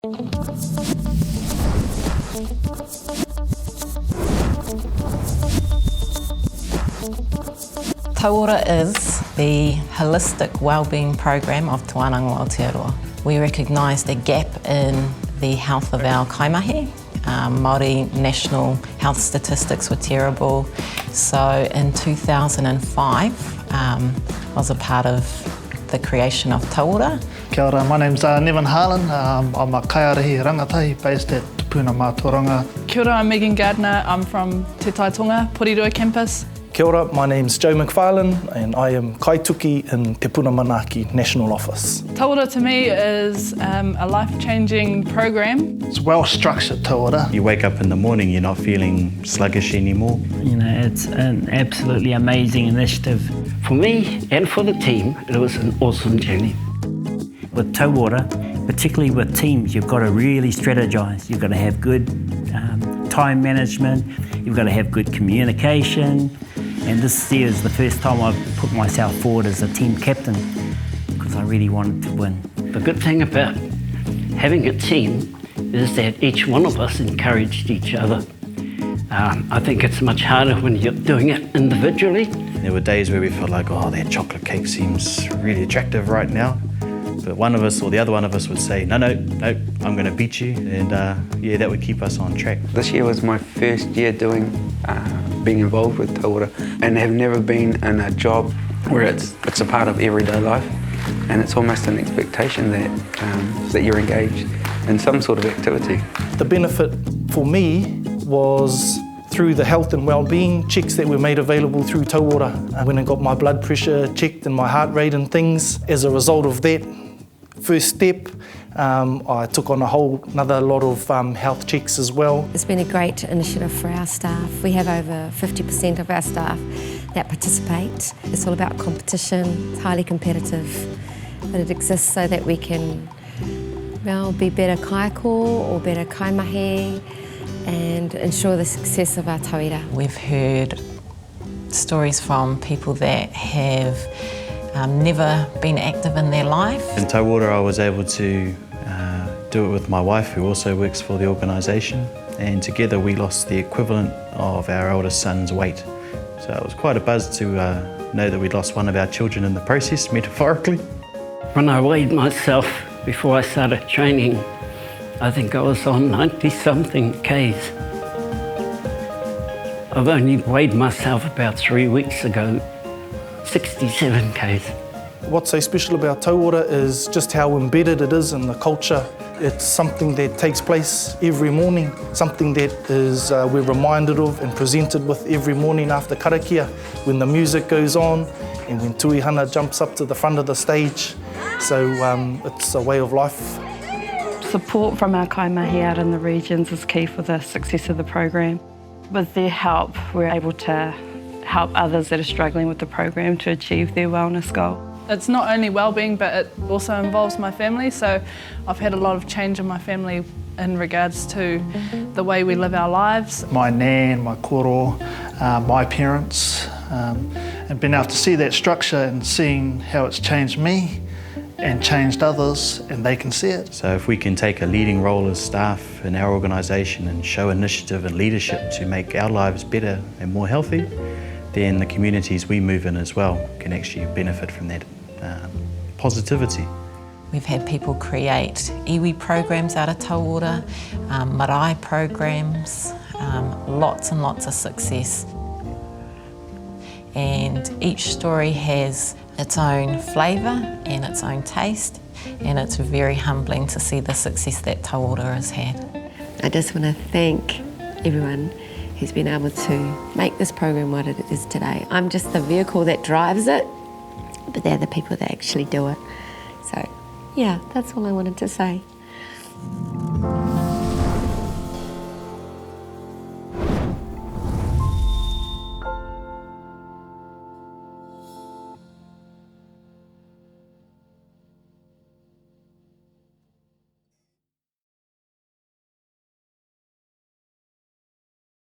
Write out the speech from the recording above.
Tauora is the holistic wellbeing program of Te Wananga, Aotearoa. We recognised a gap in the health of our kaimahi. Māori national health statistics were terrible, so in 2005 I was a part of the creation of Tauora. Kia ora, my name's Nevan Harlan. I'm a kaiarehi rangatahi based at Te Wananga. Kia ora, I'm Megan Gardner. I'm from Te Taitonga, Porirua campus. Kia ora, my name's Joe McFarlane and I am kaituki in Te Punamanaki National Office. Tauora to me is a life-changing program. It's well-structured Tauora. You wake up in the morning, you're not feeling sluggish anymore. You know, it's an absolutely amazing initiative. For me and for the team, it was an awesome journey. With Tauora, particularly with teams, you've got to really strategise. You've got to have good time management, you've got to have good communication, and this year is the first time I've put myself forward as a team captain because I really wanted to win. The good thing about having a team is that each one of us encouraged each other. I think it's much harder when you're doing it individually. There were days where we felt like, oh, that chocolate cake seems really attractive right now. But one of us or the other one of us would say, no, I'm going to beat you. And yeah, that would keep us on track. This year was my first year being involved with Tauora, and have never been in a job where it's a part of everyday life, and it's almost an expectation that you're engaged in some sort of activity. The benefit for me was through the health and well-being checks that were made available through Tauora. When I got my blood pressure checked and my heart rate and things, as a result of that first step, I took on a whole another lot of health checks as well. It's been a great initiative for our staff. We have over 50% of our staff that participate. It's all about competition, it's highly competitive, but it exists so that we can, well, be better kaiko or better kaimahi and ensure the success of our tauira. We've heard stories from people that have never been active in their life. In Tauora I was able to do it with my wife, who also works for the organisation, and together we lost the equivalent of our eldest son's weight. So it was quite a buzz to know that we'd lost one of our children in the process, metaphorically. When I weighed myself before I started training, I think I was on 90-something Ks. I've only weighed myself about 3 weeks ago, 67 Ks. What's so special about Tauora is just how embedded it is in the culture. It's something that takes place every morning, something that is we're reminded of and presented with every morning after karakia, when the music goes on and when Tuihana jumps up to the front of the stage. So it's a way of life. Support from our kaimahi out in the regions is key for the success of the program. With their help, we're able to help others that are struggling with the program to achieve their wellness goal. It's not only wellbeing, but it also involves my family, so I've had a lot of change in my family in regards to the way we live our lives. My nan, my koro, my parents, and being able to see that structure and seeing how it's changed me and changed others, and they can see it. So if we can take a leading role as staff in our organisation and show initiative and leadership to make our lives better and more healthy, then the communities we move in as well can actually benefit from that positivity. We've had people create iwi programs out of Tauora, marae programs, lots and lots of success. And each story has its own flavour and its own taste, and it's very humbling to see the success that Tauora has had. I just want to thank everyone who's been able to make this program what it is today. I'm just the vehicle that drives it, but they're the people that actually do it. So, yeah, that's all I wanted to say.